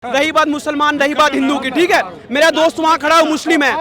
रही बात मुसलमान, रही बात हिंदू की, ठीक है, मेरा दोस्त वहाँ खड़ा है मुस्लिम है,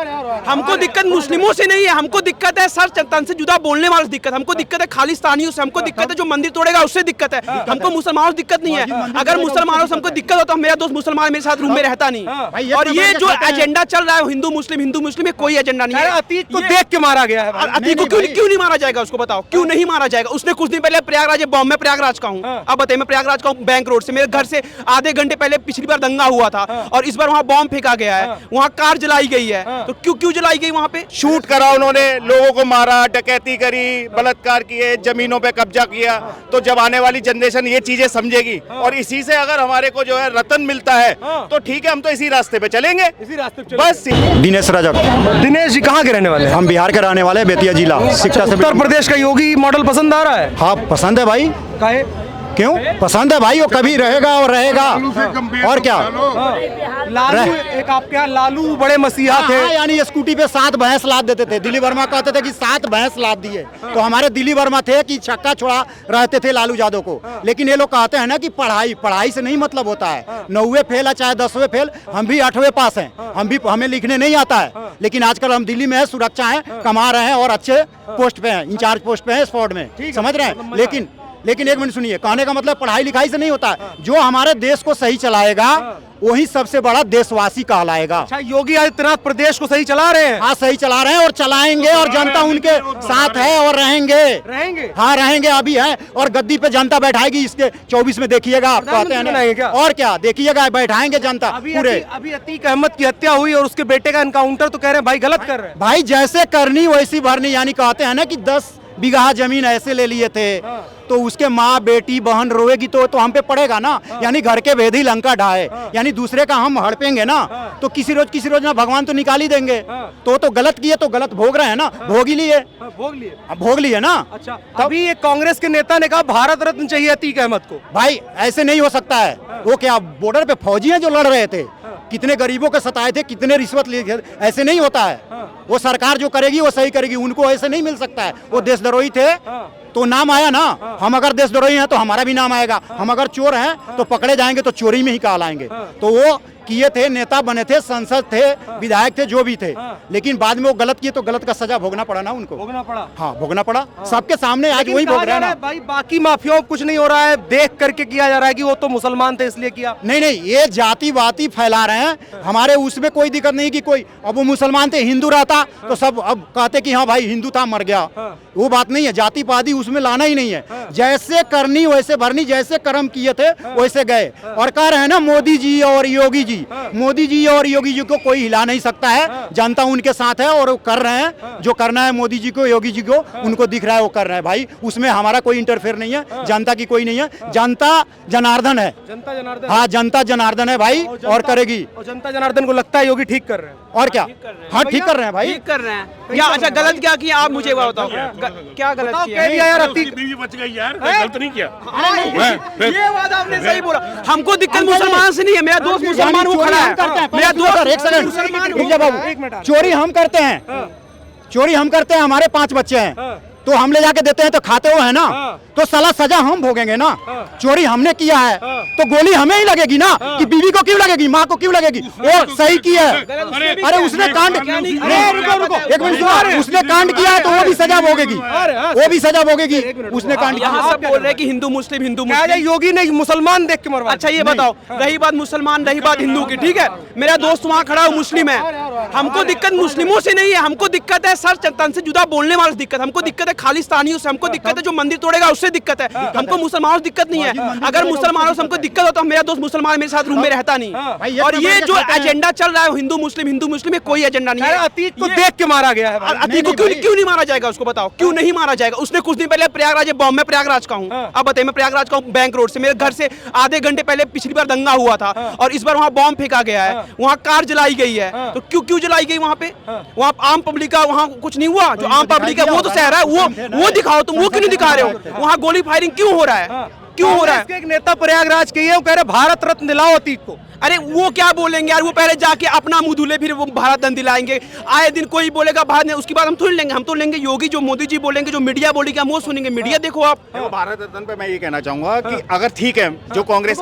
हमको दिक्कत मुस्लिमों से नहीं है, हमको दिक्कत है सर तन से जुदा बोलने वालों से दिक्कत, हमको दिक्कत है खालिस्तानियों से, हमको दिक्कत है जो मंदिर तोड़ेगा उससे दिक्कत है, हमको मुसलमानों से दिक्कत नहीं है। अगर मुसलमानों से हमको दिक्कत हो तो मेरा दोस्त मुसलमान मेरे साथ रूम में रहता नहीं। और ये जो एजेंडा चल रहा है हिंदू मुस्लिम, ये कोई एजेंडा नहीं है। अतीक को देख के मारा गया है। अतीक को क्यों नहीं मारा जाएगा, उसको बताओ क्यों नहीं मारा जाएगा? उसने कुछ दिन पहले प्रयागराज बॉम्ब में प्रयागराज का हूँ, अब बताइए, मैं प्रयागराज का हूँ, बैंक रोड से मेरे घर से आधे घंटे पहले पिछली बार दंगा हुआ था और इस बार वहाँ बॉम्ब फेंका गया है, वहाँ कार जलाई गई है, तो क्यों जलाई गई वहाँ पे? शूट करा उन्होंने, लोगों को मारा, डकैती करी, बलात्कार किए, जमीनों पे कब्जा किया। तो जब आने वाली जनरेशन ये चीजें समझेगी और इसी से अगर हमारे को जो है रतन मिलता है तो ठीक है, हम तो इसी रास्ते पे चलेंगे, इसी रास्ते पे बस। दिनेश रजक। दिनेश जी कहाँ के रहने वाले हैं? हम बिहार के रहने वाले हैं, बेतिया जिला शिक्षा से। उत्तर प्रदेश का योगी मॉडल पसंद आ रहा है? हाँ पसंद है भाई। काहे? क्यों पसंद है भाई? वो कभी रहेगा और रहेगा और क्या। लालू, एक आपके यहाँ लालू बड़े मसीहा थे। हाँ, यानी स्कूटी पे 7 भैंस लाद देते थे। दिलीप वर्मा कहते थे कि 7 भैंस लाद दिए, तो हमारे दिलीप वर्मा थे कि छक्का छोड़ा रहते थे लालू यादव को। लेकिन ये लोग कहते हैं ना कि पढ़ाई से नहीं मतलब होता है। 9वीं फेल है चाहे 10वीं फेल, हम भी 8वीं पास हैं, हमें लिखने नहीं आता है। लेकिन आजकल हम दिल्ली में है, सुरक्षा है, कमा रहे हैं और अच्छे पोस्ट पे हैं, इंचार्ज पोस्ट पे हैं, स्पॉट में, समझ रहे हैं। लेकिन एक मिनट सुनिए, कहने का मतलब पढ़ाई लिखाई से नहीं होता है। जो हमारे देश को सही चलाएगा वही सबसे बड़ा देशवासी कहलाएगा। अच्छा, योगी आदित्यनाथ प्रदेश को सही चला रहे हैं? हाँ सही चला रहे हैं और चलाएंगे, और जनता उनके साथ है और रहेंगे। हाँ रहेंगे, अभी है, और गद्दी पे जनता बैठाएगी इसके 24 में, देखिएगा आप कहते हैं ना, और क्या देखिएगा, बैठाएंगे जनता पूरे। अभी अतीक अहमद की हत्या हुई और उसके बेटे का एनकाउंटर, तो कह रहे हैं भाई गलत कर रहे हैं। भाई जैसे करनी वैसी भरनी, यानी कहते हैं ना कि 10 बीघा जमीन ऐसे ले लिए थे, तो उसके माँ बेटी बहन रोएगी तो हम पे पड़ेगा ना। यानी घर के भेदी लंका ढाए, यानी दूसरे का हम हड़पेंगे ना, तो किसी रोज ना भगवान तो निकाल ही देंगे। तो गलत किए तो गलत भोग रहे हैं ना, भोग ही लिए, भोग लिए ना। अच्छा, अभी एक कांग्रेस के नेता ने कहा भारत रत्न चाहिए अतीक अहमद को। भाई ऐसे नहीं हो सकता है। वो क्या बॉर्डर पे फौजी हैं जो लड़ रहे थे, कितने गरीबों को सताए थे, कितने रिश्वत लिए थे, ऐसे नहीं होता है। वो सरकार जो करेगी वो सही करेगी, उनको ऐसे नहीं मिल सकता है। वो देशद्रोही थे तो नाम आया ना, हम अगर देशद्रोही हैं तो हमारा भी नाम आएगा। हम अगर चोर हैं तो पकड़े जाएंगे तो चोरी में ही कहलाएंगे। तो वो किए थे, नेता बने थे, सांसद थे, विधायक थे, जो भी थे, लेकिन बाद में वो गलत किए तो गलत का सजा भोगना पड़ा ना उनको। भोगना पड़ा। हाँ भोगना पड़ा, सबके सामने आज वही भोग रहे हैं ना। भाई बाकी माफियाओं को कुछ नहीं हो रहा है, देख करके किया जा रहा है कि वो तो मुसलमान थे इसलिए किया। नहीं, ये जातिवादी फैला रहे हैं। हमारे उसमें कोई दिक्कत नहीं कि कोई, अब वो मुसलमान थे, हिंदू रहता तो सब अब कहते कि हाँ भाई हिंदू था मर गया। वो बात नहीं है, जातिवादी उसमें लाना ही नहीं है। जैसे करनी वैसे भरनी, जैसे कर्म किए थे वैसे गए। और कह रहे हैं ना मोदी जी और योगी जी, मोदी जी और योगी जी को कोई हिला नहीं सकता है, जनता उनके साथ है और वो कर रहे हैं जो करना है। मोदी जी को, योगी जी को, उनको दिख रहा है वो कर रहे हैं। भाई उसमें हमारा कोई इंटरफेयर नहीं है, जनता की कोई नहीं है। जनता जनार्दन है, जनता जनार्दन। हाँ जनता जनार्दन है भाई, और करेगी। और जनता जनार्दन को लगता है योगी ठीक कर रहे हैं। और क्या, हाँ ठीक कर रहे हैं भाई, ठीक कर रहे हैं। या अच्छा गलत क्या किया आप मुझे बताओ, क्या गलत किया? यार अतीक बीवी बच गई यार, गलत नहीं किया। ये बात आपने सही बोला। हमको दिक्कत मुसलमान से नहीं है, मेरा दोस्त मुसलमान वो खड़ा है, मेरा दोस्त। एक सेकंड रुक जा बाबू, चोरी हम करते हैं, चोरी हम करते हैं, हमारे 5 बच्चे हैं, तो हम ले जाके देते हैं तो खाते हो है ना, तो साला सजा हम भोगेंगे ना। चोरी हमने किया है तो गोली हमें ही लगेगी ना, कि बीवी को क्यों लगेगी, माँ को क्यों लगेगी? वो सही किया है। अरे उसने कांड, रुको एक मिनट सुनो, उसने कांड किया है तो वो भी सजा भोगेगी, वो भी सजा भोगेगी। उसने कांड किया। यहाँ सब बोल रहे हैं कि हिंदू मुस्लिम योगी ने मुसलमान देख के मरवा। अच्छा ये बताओ, रही बात मुसलमान, रही बात हिंदू की, ठीक है, मेरा दोस्त वहाँ खड़ा है मुस्लिम है, हमको दिक्कत मुस्लिमों से नहीं है, हमको दिक्कत है सर तन से जुदा बोलने वालों से दिक्कत, हमको दिक्कत है खालिस्तानियों से, हमको दिक्कत है जो मंदिर तोड़ेगा उससे दिक्कत है, हमको मुसलमानों से दिक्कत नहीं है। अगर मुसलमानों से हमको दिक्कत हो तो मेरा दोस्त मुसलमान मेरे साथ रूम में रहता नहीं। और ये जो एजेंडा चल रहा है हिंदू मुस्लिम, ये कोई एजेंडा नहीं है। अतीक को देख के मारा गया है। अतीक को क्यों नहीं मारा जाएगा, उसको बताओ क्यों नहीं मारा जाएगा? उसने कुछ दिन पहले प्रयागराज बॉम्ब में प्रयागराज का हूँ, अब बताइए, मैं प्रयागराज का हूँ, बैंक रोड से मेरे घर से आधे घंटे पहले पिछली बार दंगा हुआ था और इस बार वहाँ बॉम्ब फेंका गया है, वहाँ कार जलाई गई है, तो क्यों जलाई गई वहाँ पे? वहाँ आम पब्लिक का वहाँ कुछ नहीं हुआ, जो आम पब्लिक है वो तो सह रहा है, वो दिखाओ तुम, वो क्यों नहीं दिखा रहे हो? वहाँ गोली फायरिंग क्यों हो रहा है, क्यों हो रहा है? एक नेता प्रयागराज के कह रहे भारत रत्न दिलाओ अतीक को। अरे वो क्या बोलेंगे यार, वो पहले जाके अपना मुंह धुले फिर वो भारत रत्न दिलाएंगे। आए दिन कोई बोलेगा भारत, उसके बाद हम थोड़ी लेंगे, हम तो लेंगे योगी, जो मोदी जी बोलेंगे, जो मीडिया बोलेगी हम वो सुनेंगे। मीडिया देखो आप। भारत रत्न पे मैं ये कहना चाहूंगा कि अगर ठीक है जो कांग्रेस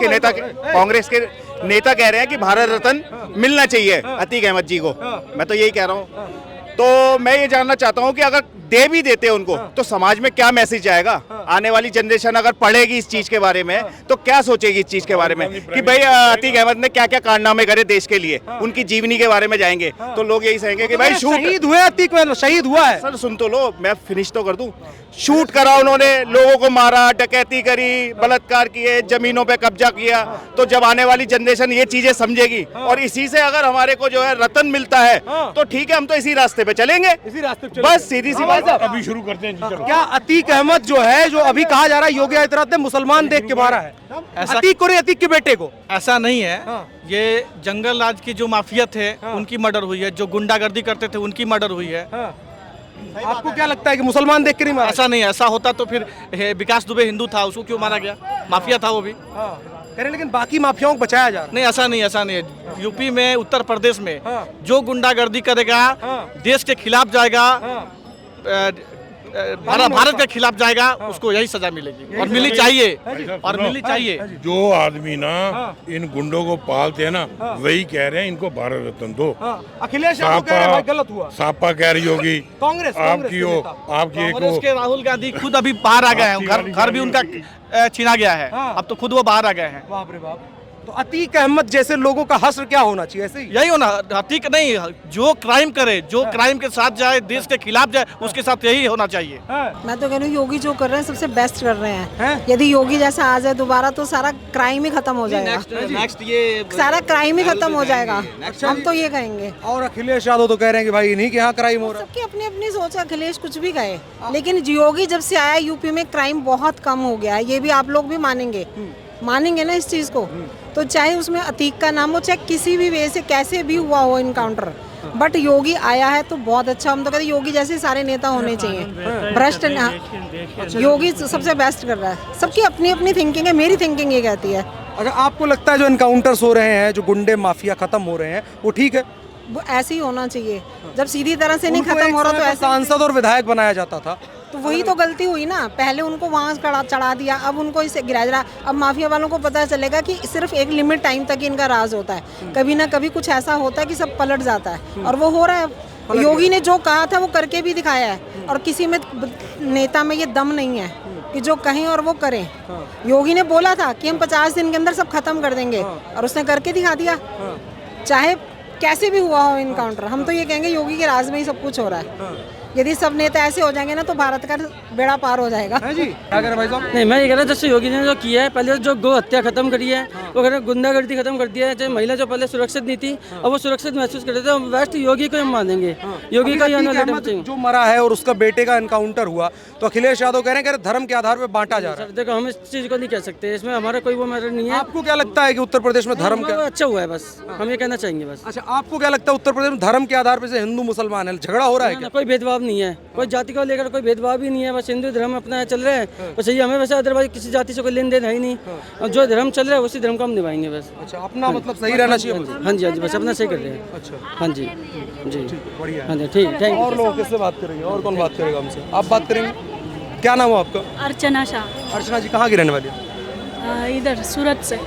के नेता कह रहे हैं कि भारत रत्न मिलना चाहिए अतीक अहमद जी को। मैं तो यही कह रहा हूँ। तो मैं ये जानना चाहता हूँ कि अगर दे भी देते उनको तो समाज में क्या मैसेज जाएगा? आने वाली जनरेशन अगर पढ़ेगी इस चीज के बारे में तो क्या सोचेगी इस चीज के बारे में कि भाई अतीक अहमद ने क्या क्या कारनामे करे देश के लिए? उनकी जीवनी के बारे में जाएंगे तो लोग यही कहेंगे कि भाई शहीद हुए अतीक अहमद, शहीद हुआ है। सर सुन तो लो, मैं फिनिश तो कर दूं। शूट करा उन्होंने, लोगों को मारा, डकैती करी, बलात्कार किए, जमीनों पे कब्जा किया। तो जब आने वाली जनरेशन ये चीजें समझेगी और इसी से अगर हमारे को जो है रतन मिलता है तो ठीक है, हम तो इसी रास्ते पे चलेंगे, इसी रास्ते पे बस सीधी सी बात। अभी शुरू करते हैं जी, चलो। क्या अतीक अहमद जो है, जो अभी कहा जा रहा है योगी आदित्यनाथ ने मुसलमान देख के मारा है, अतीक को नहीं, अतीक के बेटे को? ऐसा नहीं है। ये जंगल राज की जो माफिया थे उनकी मर्डर हुई है, जो गुंडागर्दी करते थे उनकी मर्डर हुई है। आपको क्या लगता है कि मुसलमान देख के नहीं मारा? ऐसा नहीं है। ऐसा होता तो फिर विकास दुबे हिंदू था, उसको क्यों मारा गया? माफिया था वो भी। कह रहे लेकिन बाकी माफियाओं को बचाया जा रहा नहीं, ऐसा नहीं, ऐसा नहीं है। यूपी में, उत्तर प्रदेश में जो गुंडागर्दी करेगा, देश के खिलाफ जाएगा, भारत के खिलाफ जाएगा, उसको यही सजा मिलेगी और मिलनी चाहिए, और मिलनी चाहिए। जो आदमी ना इन गुंडों को पालते हैं ना, वही कह रहे हैं इनको भारत रत्न दो। अखिलेश यादव कह रहे हैं भाई गलत हुआ। सापा कह रही होगी, कांग्रेस आपकी हो, आपकी एक कांग्रेस हो। के राहुल गांधी खुद अभी बाहर आ गए हैं, घर भी उनका छीना गया है। अब तो खुद वो बाहर आ गए हैं। बाप रे बाप। तो अतीक अहमद जैसे लोगों का हश्र क्या होना चाहिए? ऐसे ही यही होना, अतीक नहीं, जो क्राइम करे, जो क्राइम के साथ जाए, देश के खिलाफ जाए, उसके साथ यही होना चाहिए। मैं तो कह रही हूँ योगी जो कर रहे हैं सबसे बेस्ट कर रहे हैं। यदि योगी जैसा आ जाए दोबारा तो सारा क्राइम ही खत्म हो जाएगा। नेक्स्ट ये सारा क्राइम ही खत्म हो जाएगा, हम तो ये कहेंगे। और अखिलेश यादव तो कह रहे हैं कि भाई इन्हीं के यहाँ क्राइम हो रहा है। सबकी अपनी अपनी सोच है, अखिलेश कुछ भी कहे, लेकिन योगी जब से आया यूपी में क्राइम बहुत कम हो गया है। ये भी आप लोग भी मानेंगे ना इस चीज को। तो चाहे उसमें अतीक का नाम हो, चाहे किसी भी वे से कैसे भी हुआ हो इनकाउंटर, बट योगी आया है तो बहुत अच्छा। हम तो कहते योगी जैसे सारे नेता होने चाहिए। भ्रष्ट योगी सबसे बेस्ट कर रहा है। सबकी अपनी अपनी थिंकिंग है, मेरी थिंकिंग ये कहती है। अगर आपको लगता है जो इनकाउंटर्स हो रहे हैं, जो गुंडे माफिया खत्म हो रहे हैं, वो ठीक है? वो ऐसे ही होना चाहिए। जब सीधी तरह से नहीं खत्म हो रहा तो ऐसे सांसद और विधायक बनाया जाता था, तो वही तो गलती हुई ना। पहले उनको वहाँ चढ़ा दिया, अब उनको इसे गिरा रहा। अब माफिया वालों को पता चलेगा कि सिर्फ एक लिमिट टाइम तक इनका राज होता है। कभी ना कभी कुछ ऐसा होता है कि सब पलट जाता है, और वो हो रहा है। योगी ने जो कहा था वो करके भी दिखाया है, और किसी में नेता में ये दम नहीं है कि जो कहें और वो करें। योगी ने बोला था कि हम 50 दिन के अंदर सब खत्म कर देंगे, और उसने करके दिखा दिया। चाहे कैसे भी हुआ हो इनकाउंटर, हम तो ये कहेंगे योगी के राज में ही सब कुछ हो रहा है। यदि सब नेता ऐसे हो जाएंगे ना तो भारत का बेड़ा पार हो जाएगा। है जी, क्या कह रहे भाई साहब? नहीं, मैं ये कह रहा हूँ जैसे योगी ने जो किया है, पहले जो गौ हत्या खत्म करी है, वो कह रहे गुंडागर्दी खत्म कर दिया है। चाहे महिला जो पहले सुरक्षित नहीं थी, अब वो सुरक्षित महसूस करते थे। बेस्ट योगी को हम मानेंगे, योगी का जो मरा है और उसका बेटे का एनकाउंटर हुआ, तो अखिलेश यादव कह रहे हैं धर्म के आधार पर बांटा जा रहा है। देखो, हम इस चीज को नहीं कह सकते, इसमें हमारा कोई वो मैटर नहीं है। आपको क्या लगता है कि उत्तर प्रदेश में धर्म का अच्छा हुआ है? बस हम ये कहना चाहेंगे बस। अच्छा, आपको क्या लगता है उत्तर प्रदेश में धर्म के आधार पर हिंदू मुसलमान है, झगड़ा हो रहा है क्या? कोई भेदभाव नहीं है, कोई जाति को लेकर कोई भेदभाव भी नहीं है। बस हिंदू धर्म अपना चल रहे हैं, बस यही हमें। वैसे अदरवाइज किसी जाति से कोई लेन देन है ही नहीं, और जो धर्म चल रहा है उसी धर्म को हम निभाएंगे बस। अच्छा, अपना मतलब सही रहना चाहिए। हाँ जी, हाँ जी, बस अपना सही कर रहे हैं। अच्छा, हाँ जी जी, बढ़िया। हाँ जी, ठीक, थैंक यू। और लोग किससे बात करेंगे? और कौन बात करेगा हमसे? आप बात करेंगे? क्या नाम है आपका? अर्चना शाह। अर्चना जी कहाँ की रहने वाली है? इधर सूरत से।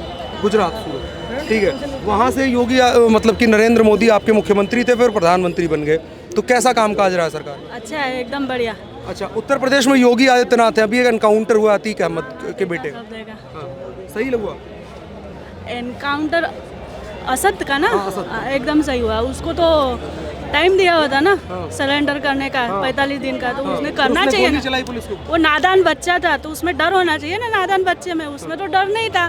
गुजरात, सूरत, ठीक है। वहाँ से योगी मतलब कि नरेंद्र मोदी आपके मुख्यमंत्री थे, फिर प्रधानमंत्री बन गए, तो कैसा कामकाज रहा है सरकार? अच्छा है, एकदम बढ़िया। अच्छा, उत्तर प्रदेश में योगी आदित्यनाथ है, अभी एक एनकाउंटर हुआ अतीक अहमद के बेटे का, सही लगा? एनकाउंटर असद का ना? एकदम सही हुआ। उसको तो टाइम दिया हुआ था ना सरेंडर करने का, 45 दिन का, तो उसने करना चाहिए ना। चलाई पुलिस को। वो नादान बच्चा था तो उसमें डर होना चाहिए ना। नादान बच्चे में उसमें तो डर नहीं था।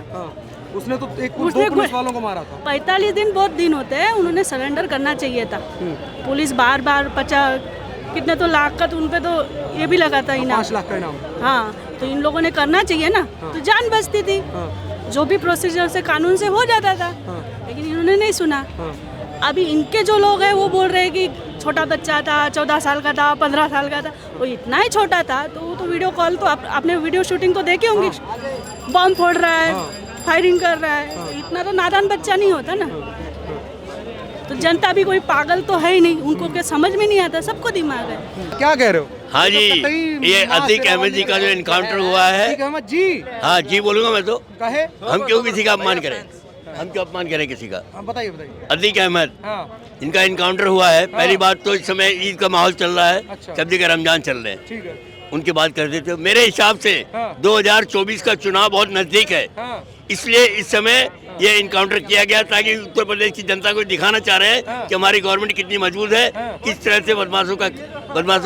उसने तो दो पुलिस वालों को मारा था। 45 दिन बहुत दिन होते हैं, उन्होंने सरेंडर करना चाहिए था। पुलिस बार बार कितने तो लाख का, तो उन पे तो ये भी लगा था इनाम, 5 लाख का इनाम। हाँ, तो इन लोगों ने करना चाहिए ना, तो जान बचती थी। जो भी प्रोसीजर से, कानून से हो जाता था, लेकिन इन्होंने नहीं सुना। अभी इनके जो लोग हैं वो बोल रहे हैं कि छोटा बच्चा था, 14 साल का था, 15 साल का था। वो इतना ही छोटा था तो वो तो वीडियो कॉल, तो आपने वीडियो शूटिंग तो देखी होंगी। बम फोड़ रहा है, फायरिंग कर रहा है, तो इतना तो नादान बच्चा नहीं होता ना। तो जनता भी कोई पागल तो है ही नहीं, उनको क्या समझ में नहीं आता, सबको दिमाग है। क्या कह रहे हो? हाँ जी, ये अतीक अहमद जी का जो इनकाउंटर हुआ है। अतीक अहमद जी? हाँ जी बोलूँगा मैं तो। कहे? हम क्यों किसी का अपमान करें? हम क्यों अपमान करें किसी का? हाँ बताइए बताइए। अतीक अहमद, हाँ इनका इनकाउंटर हुआ है। पहली बात तो इस समय ईद का माहौल चल रहा है, अच्छा। सब जगह रमजान चल रहे हैं, ठीक है। उनकी बात कर देते हो। मेरे हिसाब से हाँ। 2024 का चुनाव बहुत नजदीक है, हाँ इसलिए इस समय ये इनकाउंटर किया गया ताकि उत्तर प्रदेश की जनता को दिखाना चाह रहे हैं कि हमारी गवर्नमेंट कितनी मजबूत है, किस तरह से बदमाशों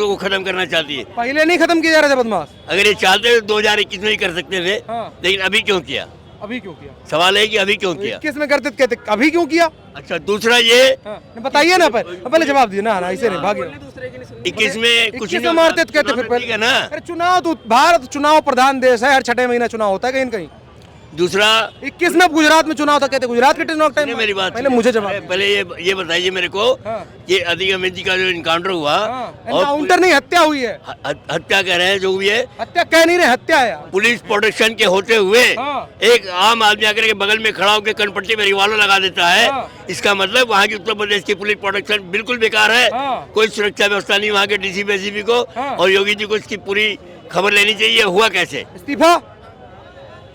को खत्म करना चाहती है। पहले नहीं खत्म किए जा रहे थे बदमाश? अगर ये चाहते तो 2021 में ही कर सकते थे, हाँ। लेकिन अभी क्यों किया? अभी क्यों किया? सवाल है कि अभी क्यों किया? 21 में करते कहते अभी क्यों किया? अच्छा, दूसरा ये बताइए ना, पहले जवाब दिए ना, ऐसे नहीं भागे। 21 में कुछ 21 में मारते तो कहते फिर ठीक है ना। अरे चुनाव तो भारत चुनाव प्रधान देश है, हर 6 महीना चुनाव होता है कहीं न कहीं। दूसरा 21 में गुजरात में चुनाव था, कहते गुजरात के चुनाव टाइम। मेरी बात पहले मुझे जवाब पहले ये बताइए मेरे को कि अतीक अहमद जी का जो इनकाउंटर हुआ, काउंटर नहीं, हत्या हुई है। हत्या कह रहे हैं जो भी है, हत्या कह नहीं रहे, हत्या है। पुलिस प्रोटेक्शन के होते हुए एक आम आदमी आकर के बगल में खड़ा होकर कनपट्टी में रिवाल्वर लगा देता है, इसका मतलब वहाँ की उत्तर प्रदेश की पुलिस प्रोटेक्शन बिल्कुल बेकार है। कोई सुरक्षा व्यवस्था नहीं वहाँ के डीसीपी एसीपी को, और योगी जी को इसकी पूरी खबर लेनी चाहिए। हुआ कैसे इस्तीफा?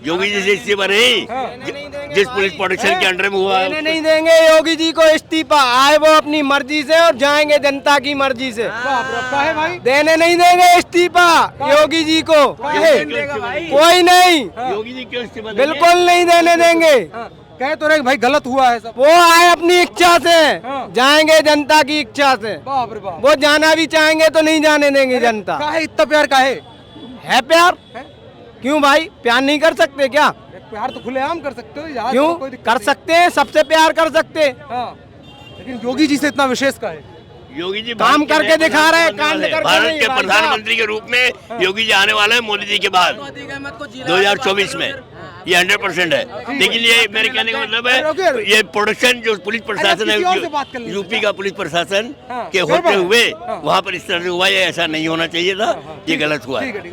योगी जी से इस्तीफा नहीं, जिस पुलिस प्रोटेक्शन के अंडर में हुआ है। देने नहीं देंगे योगी जी को इस्तीफा, आए वो अपनी मर्जी से और जाएंगे जनता की मर्जी से। है भाई, देने नहीं देंगे इस्तीफा योगी जी को, कोई नहीं, योगी जी क्यों इस्तीफा देंगे? बिल्कुल नहीं देने देंगे। कह तो रहे भाई गलत हुआ है सब। वो आए अपनी इच्छा से, जाएंगे जनता की इच्छा से। बाप रे बाप। वो जाना भी चाहेंगे तो नहीं जाने देंगे जनता। काहे इतना प्यार काहे? है प्यार, क्यों भाई प्यार नहीं कर सकते क्या? प्यार तो खुलेआम कर सकते हो यार, क्यों कोई दिक्कत कर नहीं। सकते हैं, सबसे प्यार कर सकते हैं। हाँ। लेकिन योगी जी से इतना विशेष का है? योगी जी काम करके दिखा रहे हैं, कांड करके भारत नहीं के भाई प्रधानमंत्री के रूप में योगी जी आने वाले हैं मोदी जी के बाद 2024 में, ये 100% है। लेकिन ये मेरे कहने का मतलब है, ये प्रोडक्शन जो पुलिस प्रशासन है, यूपी का पुलिस प्रशासन के होते हुए वहाँ पर इस तरह से हुआ, ये ऐसा नहीं होना चाहिए था, ये गलत हुआ है।